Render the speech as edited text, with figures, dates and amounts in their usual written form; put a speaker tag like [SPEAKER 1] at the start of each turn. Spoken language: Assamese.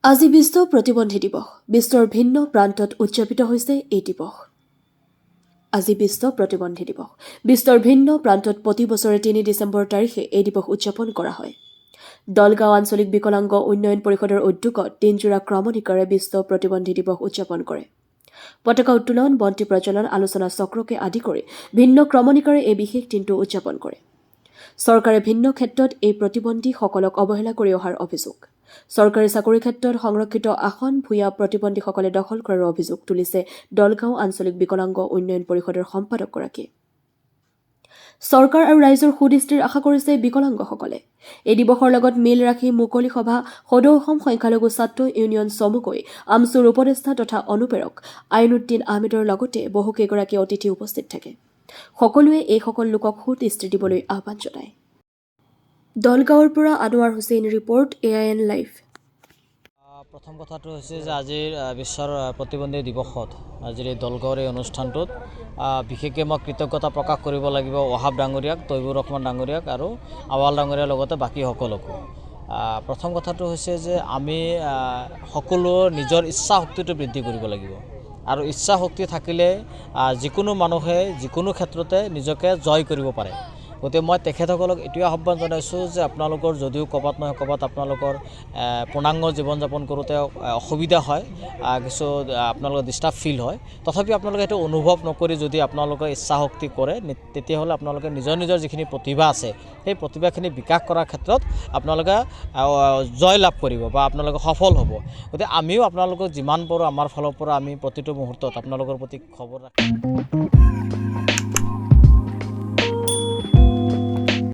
[SPEAKER 1] আজি বিশ্ব প্ৰতিবন্ধী দিৱস। বিশ্বৰ ভিন্ন প্ৰান্তত উদযাপিত হৈছে এই দিৱস। আজি বিশ্ব প্ৰতিবন্ধী দিৱস। বিশ্বৰ ভিন্ন প্ৰান্তত প্ৰতি বছৰে ৩ ডিচেম্বৰ তাৰিখে এই দিৱস উদযাপন কৰা হয়। দলগাঁও আঞ্চলিক বিকলাংগ উন্নয়ন পৰিষদৰ উদ্যোগত দিনজোৰা ক্ৰমণিকাৰে বিশ্ব প্ৰতিবন্ধী দিৱস উদযাপন কৰে। পতাকা উত্তোলন, বন্তি প্ৰজ্বলন, আলোচনা চক্ৰকে আদি কৰি ভিন্ন ক্ৰমণিকাৰে এই বিশেষ দিনটো উদযাপন কৰে। চৰকাৰে ভিন্ন ক্ষেত্ৰত এই প্ৰতিবন্ধীসকলক অৱহেলা কৰি অহাৰ অভিযোগ। চৰকাৰী চাকৰিৰ ক্ষেত্ৰত সংৰক্ষিত আসন ভূঞা প্ৰতিবন্ধীসকলে দখল কৰাৰ অভিযোগ তুলিছে দলগাঁও আঞ্চলিক বিকলাংগ উন্নয়ন পৰিষদৰ সম্পাদকগৰাকীয়ে। চৰকাৰ আৰু ৰাইজৰ সুদৃষ্টিৰ আশা কৰিছে বিকলাংগসকলে। এই দিৱসৰ লগত মিল ৰাখি মুকলি সভা সদৌ অসম সংখ্যালঘু ছাত্ৰ ইউনিয়ন চমুকৈ আমচুৰ উপদেষ্টা তথা অনুপ্ৰেৰক আইনুদ্দিন আহমেদৰ লগতে বহুকেইগৰাকী অতিথি উপস্থিত থাকে। সকলোৱে এইসকল লোকক সুদৃষ্টি দিবলৈ আহ্বান জনায়। দলগাঁৱৰ পৰা Anowar Hussain report, AIN live.
[SPEAKER 2] প্ৰথম কথাটো হৈছে যে আজিৰ বিশ্বৰ প্ৰতিবন্ধী দিৱসত আজিৰ এই দলগাঁৱৰ এই অনুষ্ঠানটোত বিশেষকৈ মই কৃতজ্ঞতা প্ৰকাশ কৰিব লাগিব ৱাহাব ডাঙৰীয়াক, তৈবুৰ ৰহমান ডাঙৰীয়াক আৰু আৱাল ডাঙৰীয়াৰ লগতে বাকী সকলকো। প্ৰথম কথাটো হৈছে যে আমি সকলো নিজৰ ইচ্ছা শক্তিটো বৃদ্ধি কৰিব লাগিব আৰু ইচ্ছা শক্তি থাকিলে যিকোনো মানুহে যিকোনো ক্ষেত্ৰতে নিজকে জয় কৰিব পাৰে। গতিকে মই তেখেতসকলক এইটোৱে আহ্বান জনাইছোঁ যে আপোনালোকৰ যদিও ক'ৰবাত নহয় ক'ৰবাত আপোনালোকৰ পূৰ্ণাংগ জীৱন যাপন কৰোঁতে অসুবিধা হয়, কিছু আপোনালোকৰ ডিষ্টাৰ্ব ফিল হয়, তথাপিও আপোনালোকে সেইটো অনুভৱ নকৰি যদি আপোনালোকে ইচ্ছা শক্তি কৰে তেতিয়াহ'লে আপোনালোকে নিজৰ নিজৰ যিখিনি প্ৰতিভা আছে সেই প্ৰতিভাখিনি বিকাশ কৰাৰ ক্ষেত্ৰত আপোনালোকে জয় লাভ কৰিব বা আপোনালোকে সফল হ'ব। গতিকে আমিও আপোনালোকক যিমান পাৰোঁ আমাৰ ফালৰ পৰা আমি প্ৰতিটো মুহূৰ্তত আপোনালোকৰ প্ৰতি খবৰ ৰাখিম।